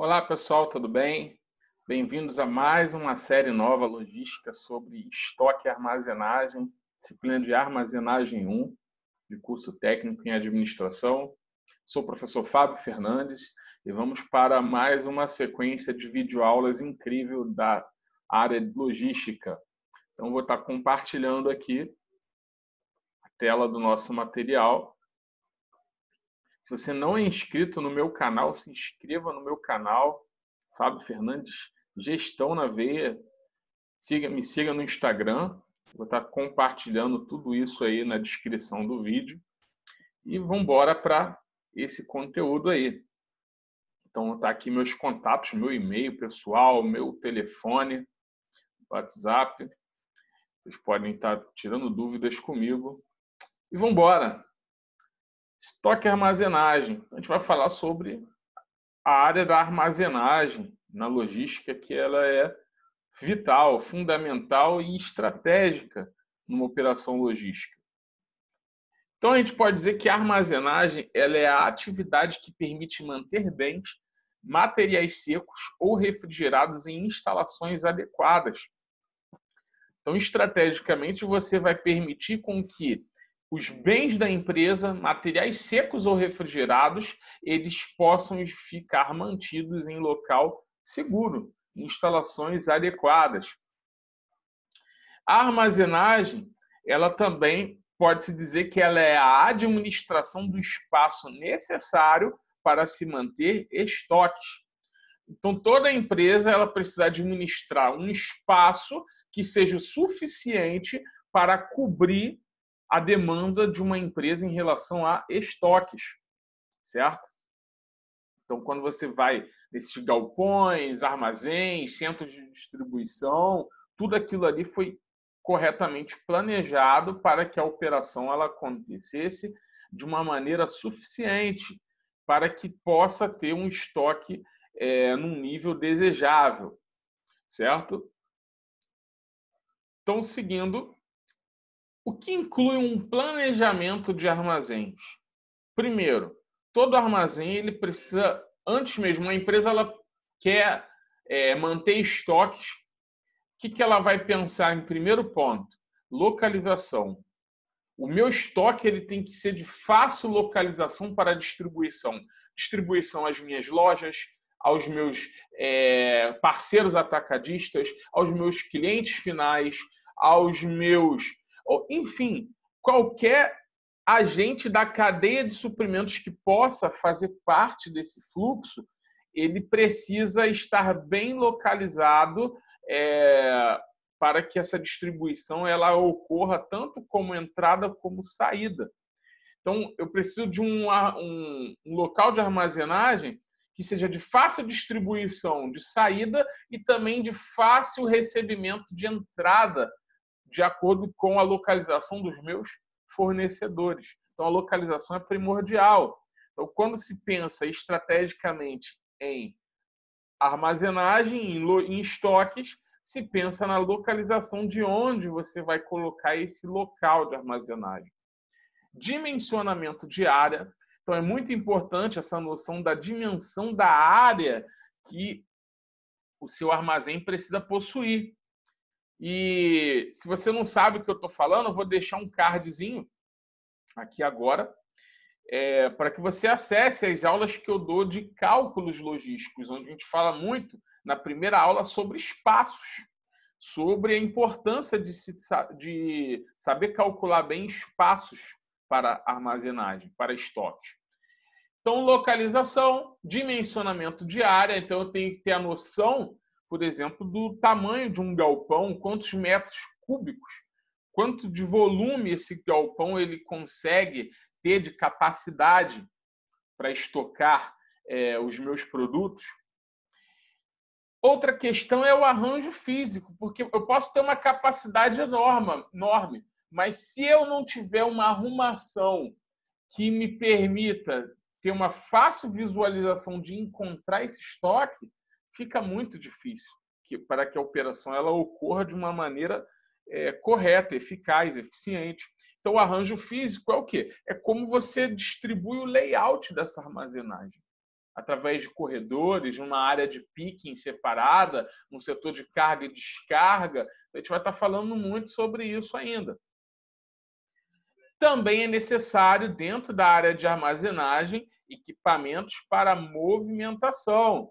Olá pessoal, tudo bem? Bem-vindos a mais uma série nova logística sobre estoque e armazenagem, disciplina de armazenagem 1, de curso técnico em administração. Sou o professor Fábio Fernandes e vamos para mais uma sequência de videoaulas incrível da área de logística. Então vou estar compartilhando aqui a tela do nosso material. Se você não é inscrito no meu canal, se inscreva no meu canal, Fábio Fernandes, Gestão na Veia. Me siga no Instagram. Vou estar compartilhando tudo isso aí na descrição do vídeo. E vamos embora para esse conteúdo aí. Então, está aqui meus contatos, meu e-mail pessoal, meu telefone, WhatsApp. Vocês podem estar tirando dúvidas comigo. E vamos embora. Estoque e armazenagem. A gente vai falar sobre a área da armazenagem na logística, que ela é vital, fundamental e estratégica numa operação logística. Então, a gente pode dizer que a armazenagem ela é a atividade que permite manter bens, materiais secos ou refrigerados em instalações adequadas. Então, estrategicamente, você vai permitir com que os bens da empresa, materiais secos ou refrigerados, eles possam ficar mantidos em local seguro, em instalações adequadas. A armazenagem, ela também pode-se dizer que ela é a administração do espaço necessário para se manter estoques. Então, toda empresa ela precisa administrar um espaço que seja o suficiente para cobrir a demanda de uma empresa em relação a estoques, certo? Então, quando você vai nesses galpões, armazéns, centros de distribuição, tudo aquilo ali foi corretamente planejado para que a operação ela acontecesse de uma maneira suficiente para que possa ter um estoque num nível desejável, certo? Então, seguindo, o que inclui um planejamento de armazéns? Primeiro, todo armazém ele precisa, antes mesmo, a empresa ela quer manter estoques. O que ela vai pensar em primeiro ponto? Localização. O meu estoque ele tem que ser de fácil localização para distribuição. Distribuição às minhas lojas, aos meus parceiros atacadistas, aos meus clientes finais, aos meus... Enfim, qualquer agente da cadeia de suprimentos que possa fazer parte desse fluxo, ele precisa estar bem localizado para que essa distribuição ela ocorra tanto como entrada como saída. Então, eu preciso de um local de armazenagem que seja de fácil distribuição de saída e também de fácil recebimento de entrada, de acordo com a localização dos meus fornecedores. Então, a localização é primordial. Então, quando se pensa estrategicamente em armazenagem, em estoques, se pensa na localização de onde você vai colocar esse local de armazenagem. Dimensionamento de área. Então, é muito importante essa noção da dimensão da área que o seu armazém precisa possuir. E se você não sabe o que eu estou falando, eu vou deixar um cardzinho aqui agora para que você acesse as aulas que eu dou de cálculos logísticos, onde a gente fala muito na primeira aula sobre espaços, sobre a importância de saber calcular bem espaços para armazenagem, para estoque. Então, localização, dimensionamento de área. Então, eu tenho que ter a noção, por exemplo, do tamanho de um galpão, quantos metros cúbicos, quanto de volume esse galpão ele consegue ter de capacidade para estocar os meus produtos. Outra questão é o arranjo físico, porque eu posso ter uma capacidade enorme, mas se eu não tiver uma arrumação que me permita ter uma fácil visualização de encontrar esse estoque, fica muito difícil para que a operação ela ocorra de uma maneira correta, eficaz, eficiente. Então, o arranjo físico é o quê? É como você distribui o layout dessa armazenagem. através de corredores, numa área de picking separada, no setor de carga e descarga. A gente vai estar falando muito sobre isso ainda. Também é necessário, dentro da área de armazenagem, equipamentos para movimentação.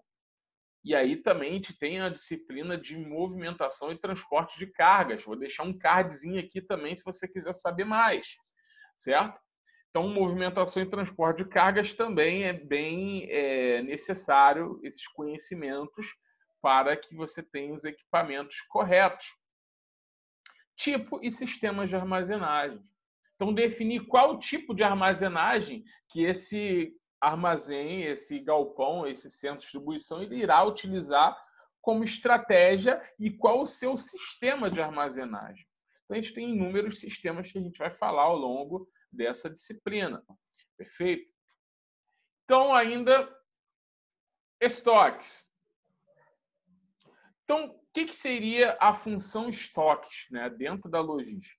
E aí também a gente tem a disciplina de movimentação e transporte de cargas. Vou deixar um cardzinho aqui também se você quiser saber mais, certo? Então, movimentação e transporte de cargas também é bem necessário esses conhecimentos para que você tenha os equipamentos corretos. Tipo e sistemas de armazenagem. Então, definir qual tipo de armazenagem que esse armazém, esse galpão, esse centro de distribuição, ele irá utilizar como estratégia e qual o seu sistema de armazenagem. Então, a gente tem inúmeros sistemas que a gente vai falar ao longo dessa disciplina. Perfeito? Então, ainda, estoques. Então, o que seria a função estoques, né, dentro da logística?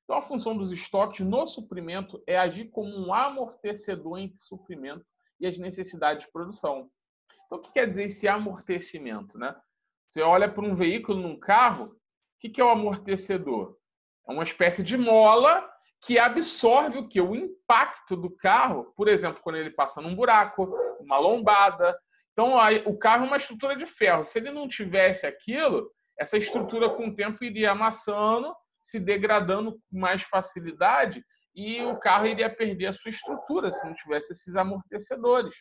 Então, a função dos estoques no suprimento é agir como um amortecedor entre suprimento e as necessidades de produção. Então, o que quer dizer esse amortecimento, né? Você olha para um veículo, num carro, o que é o amortecedor? É uma espécie de mola que absorve o quê? O impacto do carro, por exemplo, quando ele passa num buraco, uma lombada. Então, o carro é uma estrutura de ferro. Se ele não tivesse aquilo, essa estrutura, com o tempo, iria amassando, se degradando com mais facilidade, e o carro iria perder a sua estrutura se não tivesse esses amortecedores.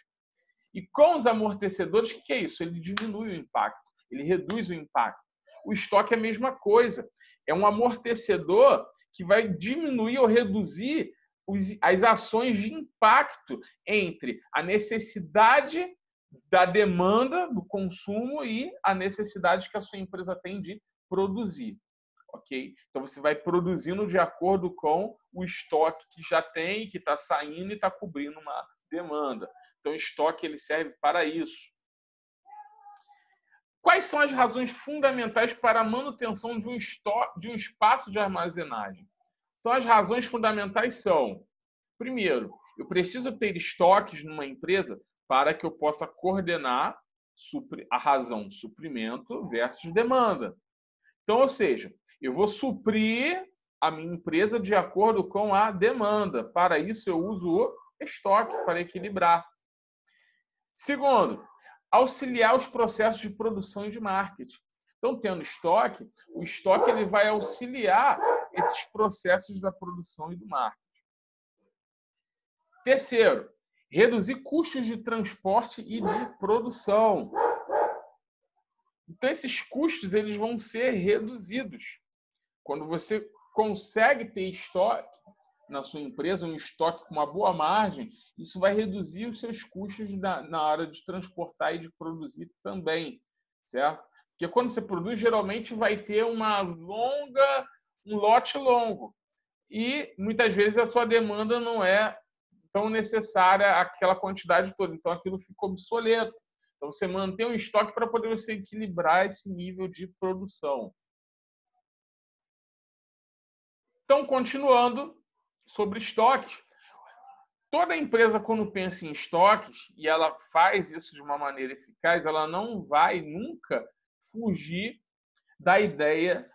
E com os amortecedores, o que é isso? Ele diminui o impacto, ele reduz o impacto. O estoque é a mesma coisa. É um amortecedor que vai diminuir ou reduzir as ações de impacto entre a necessidade da demanda, do consumo, e a necessidade que a sua empresa tem de produzir. Ok? Então, você vai produzindo de acordo com o estoque que já tem, que está saindo e está cobrindo uma demanda. Então, o estoque ele serve para isso. Quais são as razões fundamentais para a manutenção de um espaço de armazenagem? Então, as razões fundamentais são: primeiro, eu preciso ter estoques numa empresa para que eu possa coordenar a razão de suprimento versus demanda. Então, ou seja, eu vou suprir a minha empresa de acordo com a demanda. Para isso, eu uso o estoque para equilibrar. Segundo, auxiliar os processos de produção e de marketing. Então, tendo estoque, o estoque ele vai auxiliar esses processos da produção e do marketing. Terceiro, reduzir custos de transporte e de produção. Então, esses custos eles vão ser reduzidos. Quando você consegue ter estoque na sua empresa, um estoque com uma boa margem, isso vai reduzir os seus custos na hora de transportar e de produzir também, certo? Porque quando você produz, geralmente vai ter um lote longo. E muitas vezes a sua demanda não é tão necessária aquela quantidade toda. Então aquilo fica obsoleto. Então você mantém um estoque para poder você equilibrar esse nível de produção. Então, continuando sobre estoques, toda empresa, quando pensa em estoques, e ela faz isso de uma maneira eficaz, ela não vai nunca fugir da ideia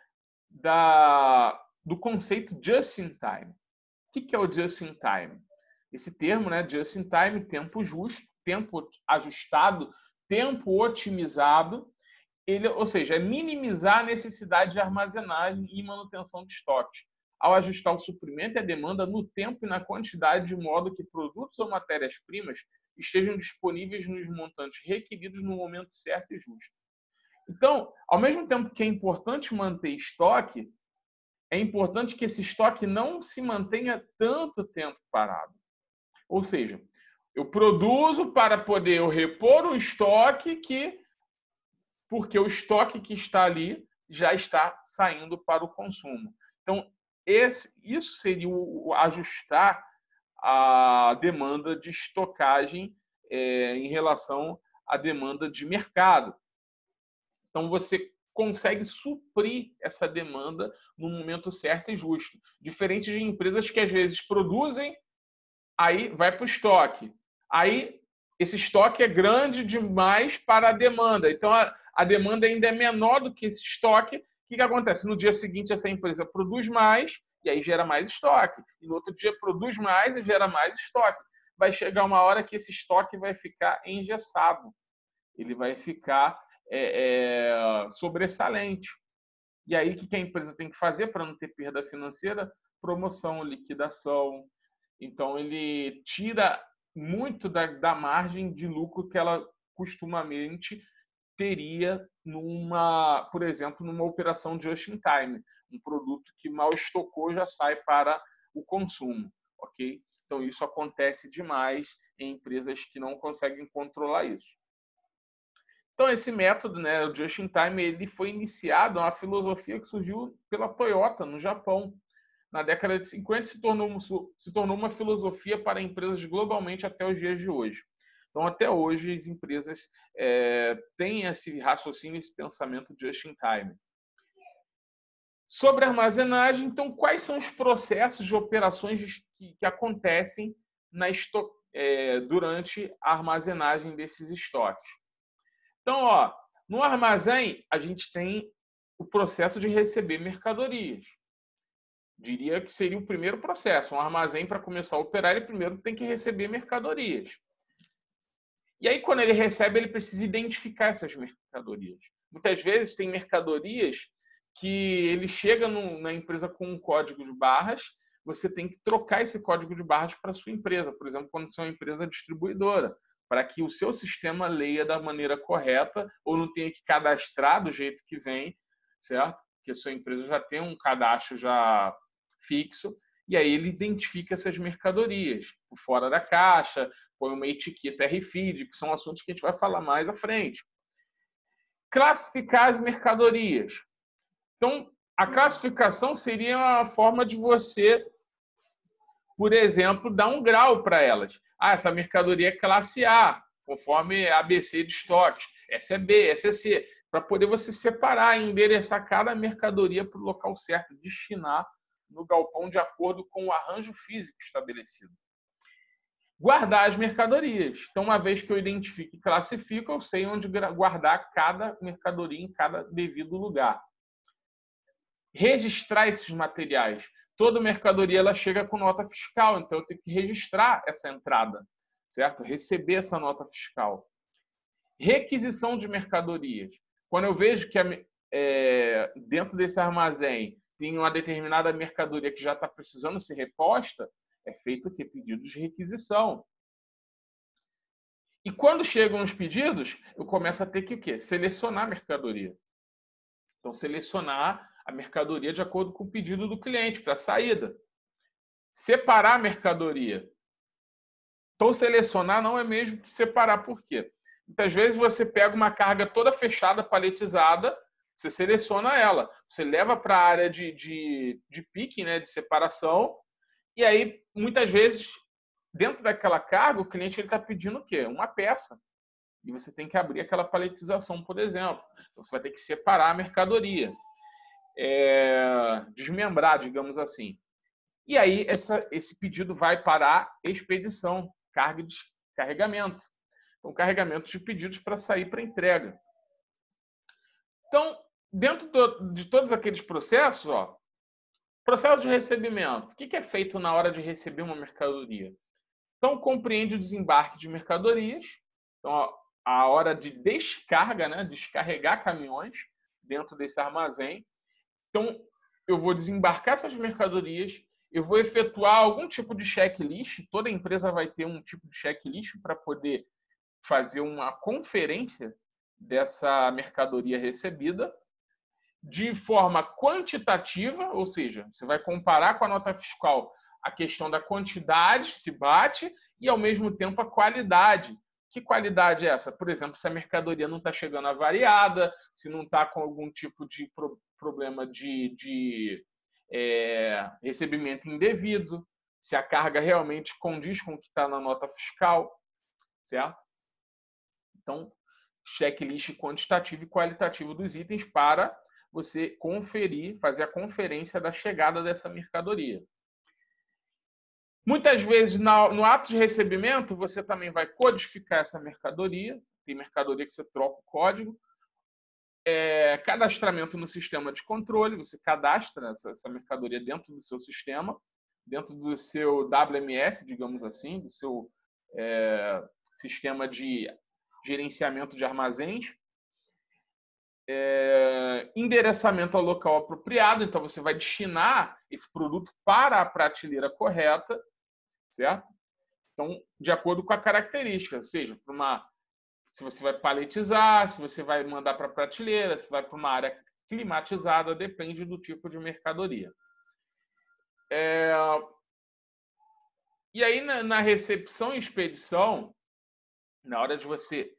do conceito just in time. O que é o just in time? Esse termo, né, just in time, tempo justo, tempo ajustado, tempo otimizado, ou seja, é minimizar a necessidade de armazenagem e manutenção de estoques, ao ajustar o suprimento e a demanda no tempo e na quantidade, de modo que produtos ou matérias-primas estejam disponíveis nos montantes requeridos no momento certo e justo. Então, ao mesmo tempo que é importante manter estoque, é importante que esse estoque não se mantenha tanto tempo parado. Ou seja, eu produzo para poder repor o estoque porque o estoque que está ali já está saindo para o consumo. Então, isso seria o ajustar a demanda de estocagem em relação à demanda de mercado. Então, você consegue suprir essa demanda no momento certo e justo. Diferente de empresas que, às vezes, produzem, aí vai para o estoque. Aí esse estoque é grande demais para a demanda. Então, a demanda ainda é menor do que esse estoque. O que acontece? No dia seguinte, essa empresa produz mais e aí gera mais estoque. E no outro dia, produz mais e gera mais estoque. Vai chegar uma hora que esse estoque vai ficar engessado. Ele vai ficar sobressalente. E aí, o que a empresa tem que fazer para não ter perda financeira? Promoção, liquidação. Então, ele tira muito da margem de lucro que ela costumamente teria por exemplo, numa operação just in time, um produto que mal estocou já sai para o consumo, ok? Então isso acontece demais em empresas que não conseguem controlar isso. Então esse método, né, o just in time, ele foi iniciado, uma filosofia que surgiu pela Toyota no Japão. Na década de 50 se tornou uma filosofia para empresas globalmente até os dias de hoje. Então, até hoje, as empresas têm esse raciocínio, esse pensamento just in time. Sobre armazenagem, então, quais são os processos de operações que acontecem durante a armazenagem desses estoques? Então, no armazém, a gente tem o processo de receber mercadorias. Diria que seria o primeiro processo. Um armazém, para começar a operar, ele primeiro tem que receber mercadorias. E aí, quando ele recebe, ele precisa identificar essas mercadorias. Muitas vezes tem mercadorias que ele chega na empresa com um código de barras, você tem que trocar esse código de barras para a sua empresa. Por exemplo, quando você é uma empresa distribuidora, para que o seu sistema leia da maneira correta ou não tenha que cadastrar do jeito que vem, certo? Porque a sua empresa já tem um cadastro já fixo, e aí ele identifica essas mercadorias por fora da caixa, põe uma etiqueta RFID, que são assuntos que a gente vai falar mais à frente. Classificar as mercadorias. Então, a classificação seria uma forma de você, por exemplo, dar um grau para elas. Essa mercadoria é classe A, conforme ABC de estoques. Essa é B, essa é C. Para poder você separar e endereçar cada mercadoria para o local certo, destinar no galpão de acordo com o arranjo físico estabelecido. Guardar as mercadorias. Então, uma vez que eu identifico e classifico, eu sei onde guardar cada mercadoria em cada devido lugar. Registrar esses materiais. Toda mercadoria ela chega com nota fiscal, então eu tenho que registrar essa entrada, certo? Receber essa nota fiscal. Requisição de mercadorias. Quando eu vejo que dentro desse armazém tem uma determinada mercadoria que já está precisando ser reposta, é feito o quê? Pedido de requisição. E quando chegam os pedidos, eu começo a ter que o quê? Selecionar a mercadoria. Então, selecionar a mercadoria de acordo com o pedido do cliente para a saída. Separar a mercadoria. Então, selecionar não é mesmo que separar. Por quê? Muitas vezes você pega uma carga toda fechada, paletizada, você seleciona ela. Você leva para a área de picking, né, de separação, e aí, muitas vezes, dentro daquela carga, o cliente está pedindo o quê? Uma peça. E você tem que abrir aquela paletização, por exemplo. Então, você vai ter que separar a mercadoria. Desmembrar, digamos assim. E aí, esse pedido vai para a expedição, carga e descarregamento. Então, carregamento de pedidos para sair para entrega. Então, dentro de todos aqueles processos, processo de recebimento. O que é feito na hora de receber uma mercadoria? Então, compreende o desembarque de mercadorias. Então, a hora de descarga, né? Descarregar caminhões dentro desse armazém. Então, eu vou desembarcar essas mercadorias, eu vou efetuar algum tipo de checklist. Toda empresa vai ter um tipo de checklist para poder fazer uma conferência dessa mercadoria recebida de forma quantitativa, ou seja, você vai comparar com a nota fiscal a questão da quantidade, se bate, e ao mesmo tempo a qualidade. Que qualidade é essa? Por exemplo, se a mercadoria não está chegando avariada, se não está com algum tipo de problema de recebimento indevido, se a carga realmente condiz com o que está na nota fiscal, certo? Então, checklist quantitativo e qualitativo dos itens para você conferir, fazer a conferência da chegada dessa mercadoria. Muitas vezes, no ato de recebimento, você também vai codificar essa mercadoria. Tem mercadoria que você troca o código. Cadastramento no sistema de controle. Você cadastra essa mercadoria dentro do seu sistema, dentro do seu WMS, digamos assim, do seu sistema de gerenciamento de armazéns. Endereçamento ao local apropriado. Então, você vai destinar esse produto para a prateleira correta, certo? Então, de acordo com a característica, ou seja, se você vai paletizar, se você vai mandar para a prateleira, se vai para uma área climatizada, depende do tipo de mercadoria. E aí, na recepção e expedição, na hora de você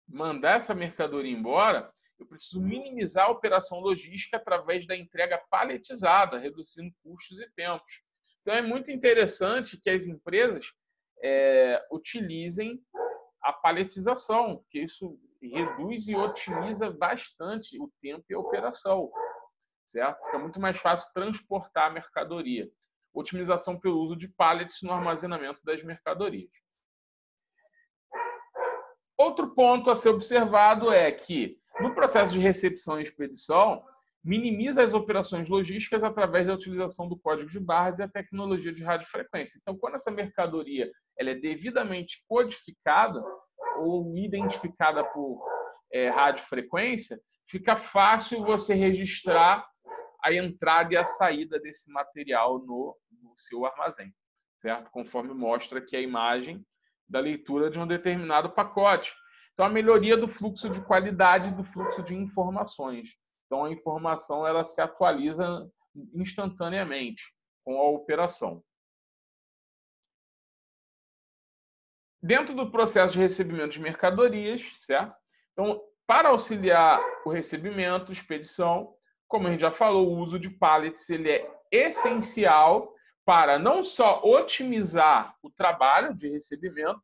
mandar essa mercadoria embora, eu preciso minimizar a operação logística através da entrega paletizada, reduzindo custos e tempos. Então, é muito interessante que as empresas utilizem a paletização, porque isso reduz e otimiza bastante o tempo e a operação, certo? Fica muito mais fácil transportar a mercadoria. Otimização pelo uso de pallets no armazenamento das mercadorias. Outro ponto a ser observado é que, no processo de recepção e expedição, minimiza as operações logísticas através da utilização do código de barras e a tecnologia de radiofrequência. Então, quando essa mercadoria ela é devidamente codificada ou identificada por radiofrequência, fica fácil você registrar a entrada e a saída desse material no seu armazém, certo? Conforme mostra aqui a imagem da leitura de um determinado pacote. Então, a melhoria do fluxo de qualidade e do fluxo de informações. Então, a informação ela se atualiza instantaneamente com a operação. Dentro do processo de recebimento de mercadorias, certo? Então, para auxiliar o recebimento, expedição, como a gente já falou, o uso de pallets ele é essencial para não só otimizar o trabalho de recebimento,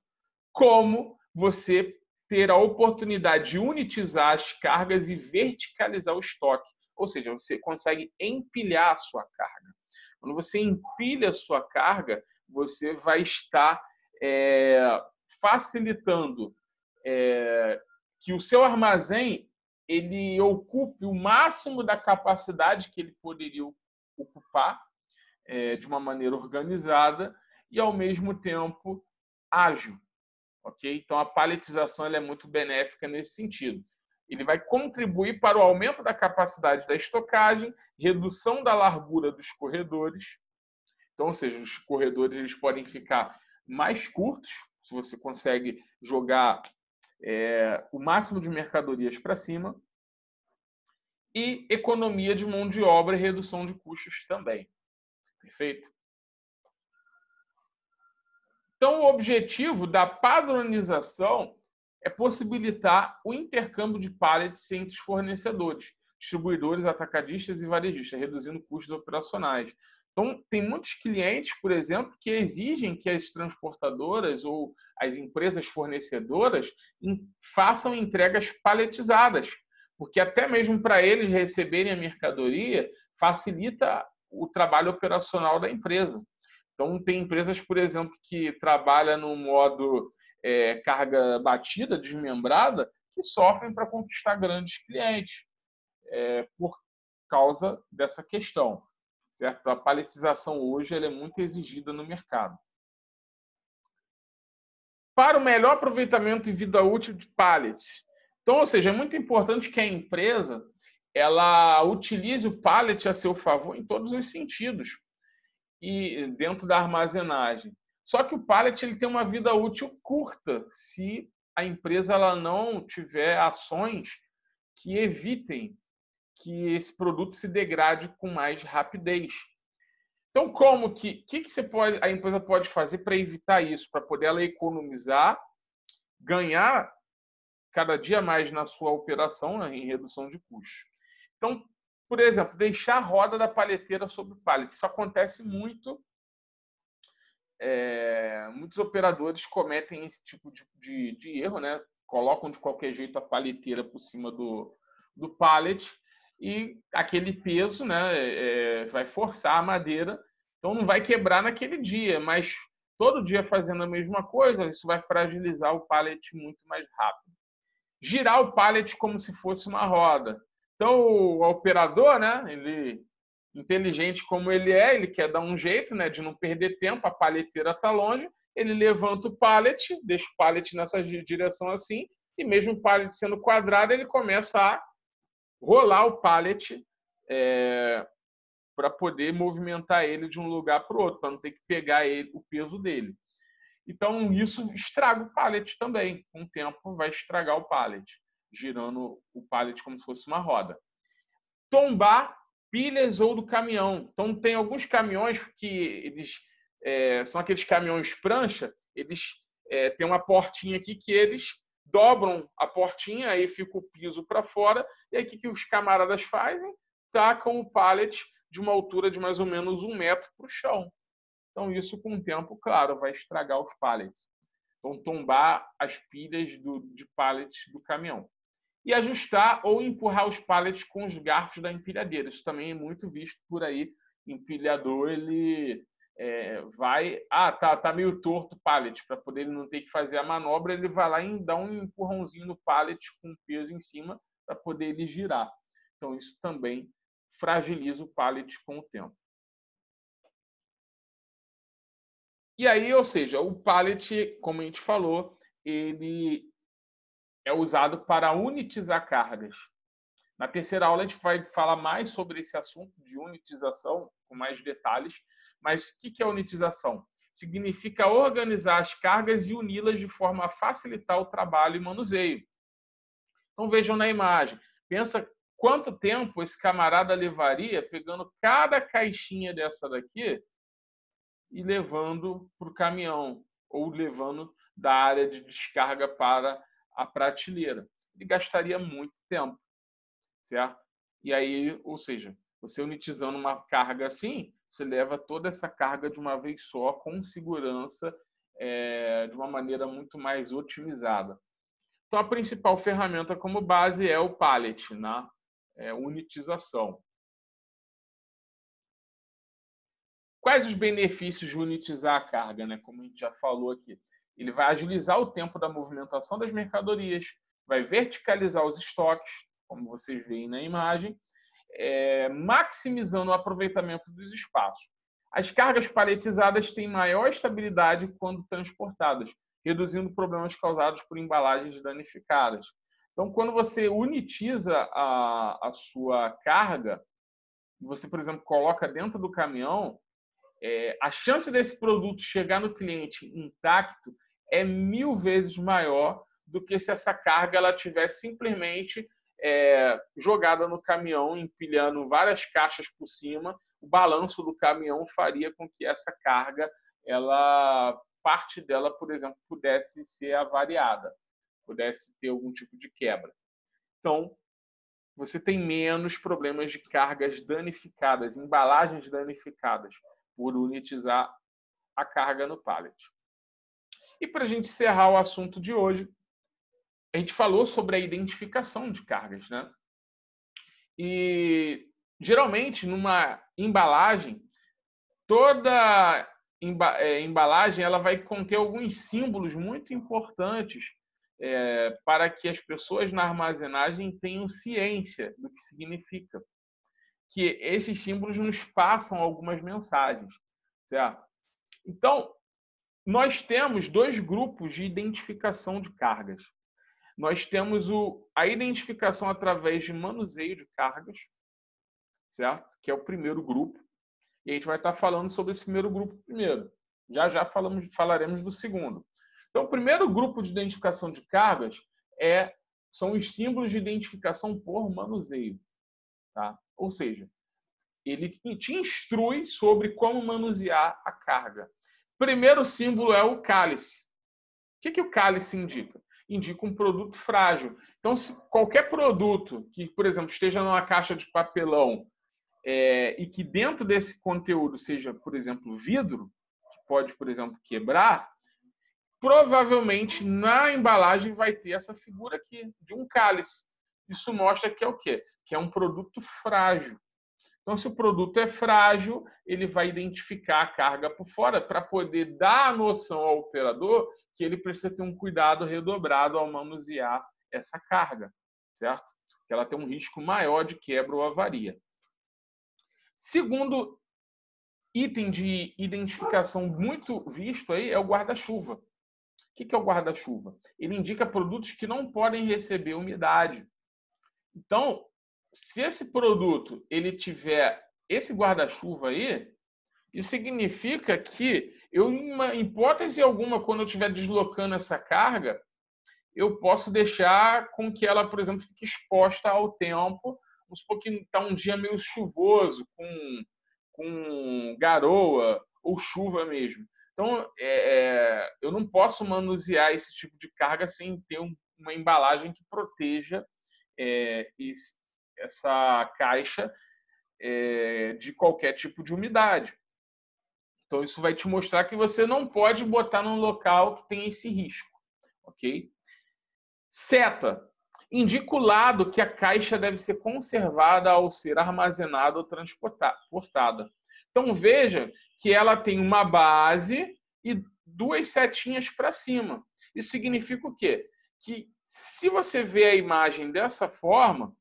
como você ter a oportunidade de unitizar as cargas e verticalizar o estoque. Ou seja, você consegue empilhar a sua carga. Quando você empilha a sua carga, você vai estar facilitando que o seu armazém ele ocupe o máximo da capacidade que ele poderia ocupar de uma maneira organizada e, ao mesmo tempo, ágil. Okay? Então, a paletização ela é muito benéfica nesse sentido. Ele vai contribuir para o aumento da capacidade da estocagem, redução da largura dos corredores. Então, ou seja, os corredores eles podem ficar mais curtos, se você consegue jogar o máximo de mercadorias para cima, e economia de mão de obra e redução de custos também. Perfeito? Então, o objetivo da padronização é possibilitar o intercâmbio de pallets entre os fornecedores, distribuidores, atacadistas e varejistas, reduzindo custos operacionais. Então, tem muitos clientes, por exemplo, que exigem que as transportadoras ou as empresas fornecedoras façam entregas paletizadas, porque até mesmo para eles receberem a mercadoria, facilita o trabalho operacional da empresa. Então, tem empresas, por exemplo, que trabalham no modo carga batida, desmembrada, que sofrem para conquistar grandes clientes por causa dessa questão. Certo? A paletização hoje ela é muito exigida no mercado. Para o melhor aproveitamento e vida útil de pallets. Então, ou seja, é muito importante que a empresa ela utilize o pallet a seu favor em todos os sentidos e dentro da armazenagem. Só que o pallet ele tem uma vida útil curta se a empresa ela não tiver ações que evitem que esse produto se degrade com mais rapidez. Então, como que a empresa pode fazer para evitar isso, para poder ela economizar, ganhar cada dia mais na sua operação, né, em redução de custos? Então, por exemplo, deixar a roda da paleteira sobre o pallet. Isso acontece muito. Muitos operadores cometem esse tipo de erro, né? Colocam de qualquer jeito a paleteira por cima do pallet e aquele peso, né, vai forçar a madeira, então não vai quebrar naquele dia, mas todo dia fazendo a mesma coisa, isso vai fragilizar o pallet muito mais rápido. Girar o pallet como se fosse uma roda. Então, o operador, né, ele, inteligente como ele quer dar um jeito, né, de não perder tempo, a palleteira está longe, ele levanta o pallet, deixa o pallet nessa direção assim, e mesmo o pallet sendo quadrado, ele começa a rolar o pallet para poder movimentar ele de um lugar para o outro, para não ter que pegar o peso dele. Então, isso estraga o pallet também. Com o tempo, vai estragar o pallet, girando o pallet como se fosse uma roda. Tombar pilhas ou do caminhão. Então, tem alguns caminhões que eles são aqueles caminhões prancha, eles têm uma portinha aqui que eles dobram a portinha, aí fica o piso para fora, e aí o que os camaradas fazem? Tacam o pallet de uma altura de mais ou menos 1 metro para o chão. Então, isso, com o tempo, claro, vai estragar os pallets. Então, tombar as pilhas de pallets do caminhão. E ajustar ou empurrar os pallets com os garfos da empilhadeira. Isso também é muito visto por aí. Empilhador, ele vai... tá meio torto o pallet. Para poder ele não ter que fazer a manobra, ele vai lá e dá um empurrãozinho no pallet com peso em cima para poder ele girar. Então, isso também fragiliza o pallet com o tempo. E aí, ou seja, o pallet, como a gente falou, ele é usado para unitizar cargas. Na terceira aula a gente vai falar mais sobre esse assunto de unitização, com mais detalhes. Mas o que é unitização? Significa organizar as cargas e uni-las de forma a facilitar o trabalho e manuseio. Então vejam na imagem. Pensa quanto tempo esse camarada levaria pegando cada caixinha dessa daqui e levando para o caminhão, ou levando da área de descarga para a prateleira. Ele gastaria muito tempo, certo? E aí, ou seja, você unitizando uma carga assim, você leva toda essa carga de uma vez só, com segurança, de uma maneira muito mais otimizada. Então, a principal ferramenta como base é o pallet, né? Unitização. Quais os benefícios de unitizar a carga, né? Como a gente já falou aqui. Ele vai agilizar o tempo da movimentação das mercadorias, vai verticalizar os estoques, como vocês veem na imagem, maximizando o aproveitamento dos espaços. As cargas paletizadas têm maior estabilidade quando transportadas, reduzindo problemas causados por embalagens danificadas. Então, quando você unitiza a sua carga, você, por exemplo, coloca dentro do caminhão, a chance desse produto chegar no cliente intacto é 1000 vezes maior do que se essa carga ela tivesse simplesmente jogada no caminhão, empilhando várias caixas por cima. O balanço do caminhão faria com que essa carga, parte dela, por exemplo, pudesse ser avariada, pudesse ter algum tipo de quebra. Então, você tem menos problemas de cargas danificadas, embalagens danificadas, por unitizar a carga no pallet. E para a gente encerrar o assunto de hoje, a gente falou sobre a identificação de cargas, né? E geralmente numa embalagem, toda embalagem ela vai conter alguns símbolos muito importantes para que as pessoas na armazenagem tenham ciência do que significa. Que esses símbolos nos passam algumas mensagens, certo? Então, nós temos 2 grupos de identificação de cargas. Nós temos a identificação através de manuseio de cargas, certo? Que é o primeiro grupo. E a gente vai estar falando sobre esse primeiro grupo primeiro. Já falaremos do segundo. Então, o primeiro grupo de identificação de cargas são os símbolos de identificação por manuseio. Tá? Ou seja, ele te instrui sobre como manusear a carga. Primeiro símbolo é o cálice. O que o cálice indica? Indica um produto frágil. Então, se qualquer produto que, por exemplo, esteja numa caixa de papelão e que dentro desse conteúdo seja, por exemplo, vidro, que pode, por exemplo, quebrar, provavelmente na embalagem vai ter essa figura aqui de um cálice. Isso mostra que é o quê? Que é um produto frágil. Então, se o produto é frágil, ele vai identificar a carga por fora para poder dar a noção ao operador que ele precisa ter um cuidado redobrado ao manusear essa carga, certo? Que ela tem um risco maior de quebra ou avaria. Segundo item de identificação muito visto aí é o guarda-chuva. O que é o guarda-chuva? Ele indica produtos que não podem receber umidade. Então, se esse produto ele tiver esse guarda-chuva aí, isso significa que eu, em uma hipótese alguma, quando eu estiver deslocando essa carga, eu posso deixar com que ela, por exemplo, fique exposta ao tempo. Vamos supor que está um dia meio chuvoso, com garoa ou chuva mesmo. Então, eu não posso manusear esse tipo de carga sem ter uma embalagem que proteja essa caixa de qualquer tipo de umidade. Então, isso vai te mostrar que você não pode botar num local que tem esse risco, ok? Seta. Indica o lado que a caixa deve ser conservada ao ser armazenada ou transportada. Então, veja que ela tem uma base e duas setinhas para cima. Isso significa o quê? Que se você vê a imagem dessa forma,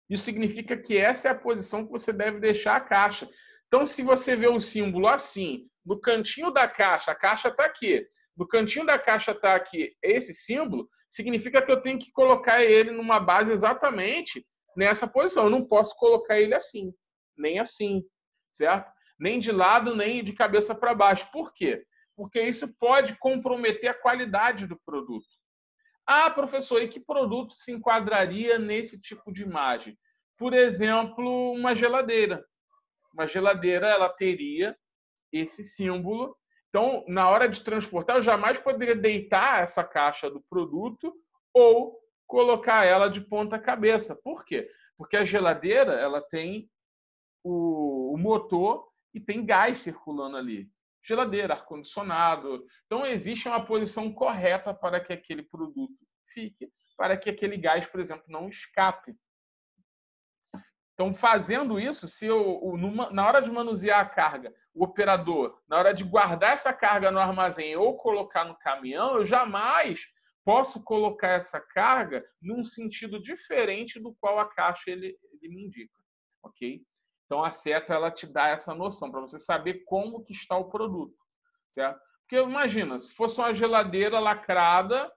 isso significa que essa é a posição que você deve deixar a caixa. Então, se você vê o símbolo assim, no cantinho da caixa, a caixa está aqui, no cantinho da caixa está aqui esse símbolo, significa que eu tenho que colocar ele numa base exatamente nessa posição. Eu não posso colocar ele assim, nem assim, certo? Nem de lado, nem de cabeça para baixo. Por quê? Porque isso pode comprometer a qualidade do produto. Ah, professor, e que produto se enquadraria nesse tipo de imagem? Por exemplo, uma geladeira. Uma geladeira, ela teria esse símbolo. Então, na hora de transportar, eu jamais poderia deitar essa caixa do produto ou colocar ela de ponta cabeça. Por quê? Porque a geladeira, ela tem o motor e tem gás circulando ali. Geladeira, ar-condicionado. Então, existe uma posição correta para que aquele produto fique, para que aquele gás, por exemplo, não escape. Então, fazendo isso, se na hora de manusear a carga, o operador, na hora de guardar essa carga no armazém ou colocar no caminhão, eu jamais posso colocar essa carga num sentido diferente do qual a caixa ele me indica, ok? Então, a seta ela te dá essa noção para você saber como que está o produto, certo? Porque imagina, se fosse uma geladeira lacrada,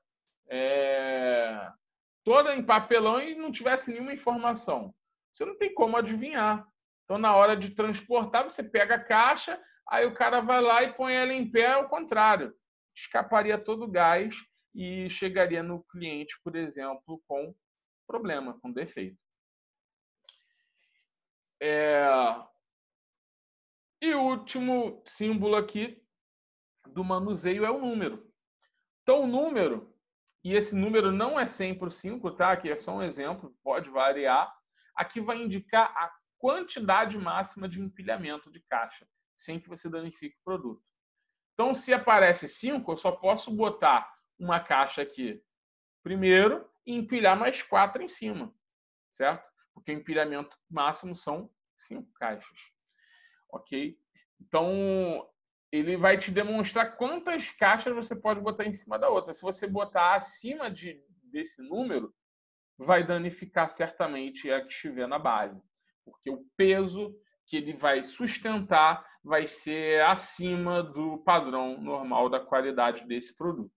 toda em papelão e não tivesse nenhuma informação, você não tem como adivinhar. Então, na hora de transportar, você pega a caixa, aí o cara vai lá e põe ela em pé, ao contrário. Escaparia todo o gás e chegaria no cliente, por exemplo, com problema, com defeito. E o último símbolo aqui do manuseio é o número. Então, o número, e esse número não é 100 por 5, tá? Aqui é só um exemplo, pode variar. Aqui vai indicar a quantidade máxima de empilhamento de caixa, sem que você danifique o produto. Então, se aparece 5, eu só posso botar uma caixa aqui primeiro e empilhar mais 4 em cima, certo? Porque o empilhamento máximo são 5 caixas, ok? Então, ele vai te demonstrar quantas caixas você pode botar em cima da outra. Se você botar acima desse número, vai danificar certamente a que estiver na base, porque o peso que ele vai sustentar vai ser acima do padrão normal da qualidade desse produto,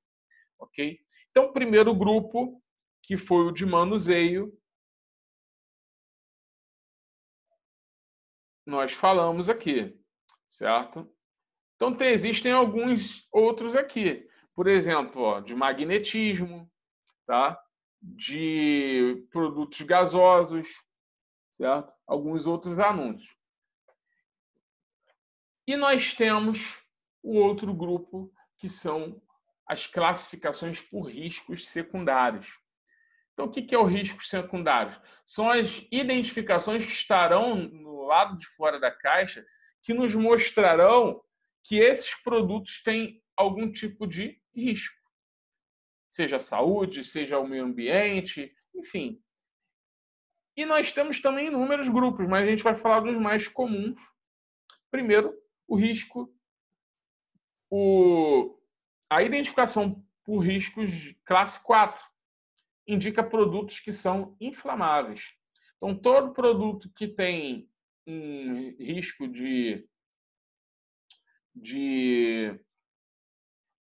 ok? Então, o primeiro grupo, que foi o de manuseio, nós falamos aqui, certo? Então, existem alguns outros aqui, por exemplo, ó, de magnetismo, tá? De produtos gasosos, certo? Alguns outros anúncios. E nós temos o outro grupo, que são as classificações por riscos secundários. Então, o que é o risco secundário? São as identificações que estarão no lado de fora da caixa que nos mostrarão que esses produtos têm algum tipo de risco. Seja a saúde, seja o meio ambiente, enfim. E nós temos também inúmeros grupos, mas a gente vai falar dos mais comuns. Primeiro, o risco, a identificação por riscos classe 4 indica produtos que são inflamáveis. Então, todo produto que tem um risco de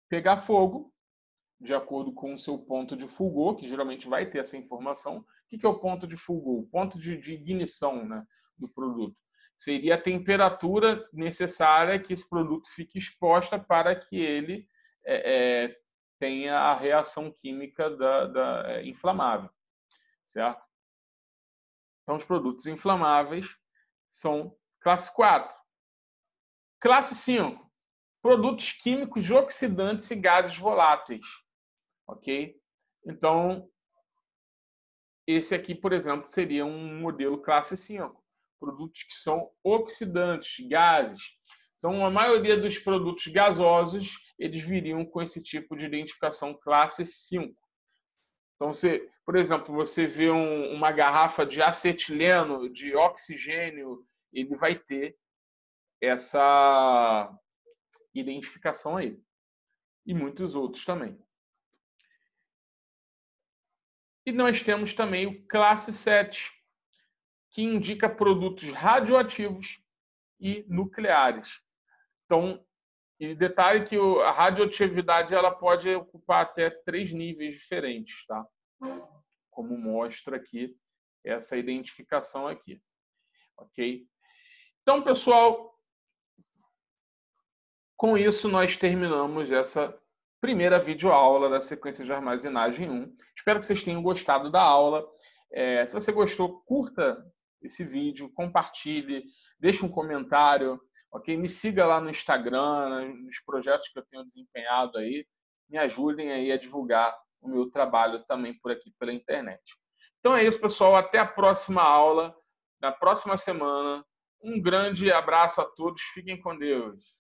pegar fogo, de acordo com o seu ponto de fulgor, que geralmente vai ter essa informação. O que é o ponto de fulgor? O ponto de ignição, né, do produto. Seria a temperatura necessária que esse produto fique exposta para que ele tenha a reação química inflamável, certo? Então, os produtos inflamáveis são classe 4. Classe 5, produtos químicos oxidantes e gases voláteis. Ok? Então, esse aqui, por exemplo, seria um modelo classe 5. Produtos que são oxidantes, gases. Então, a maioria dos produtos gasosos, eles viriam com esse tipo de identificação classe 5. Então, por exemplo, você vê uma garrafa de acetileno, de oxigênio, ele vai ter essa identificação aí. E muitos outros também. E nós temos também o classe 7, que indica produtos radioativos e nucleares. Então, e detalhe que a radioatividade ela pode ocupar até 3 níveis diferentes, tá? Como mostra aqui essa identificação aqui. Ok? Então, pessoal, com isso nós terminamos essa primeira videoaula da sequência de armazenagem 1. Espero que vocês tenham gostado da aula. Se você gostou, curta esse vídeo, compartilhe, deixe um comentário, ok? Me siga lá no Instagram, nos projetos que eu tenho desempenhado aí. Me ajudem aí a divulgar o meu trabalho também por aqui pela internet. Então é isso, pessoal. Até a próxima aula, na próxima semana. Um grande abraço a todos. Fiquem com Deus.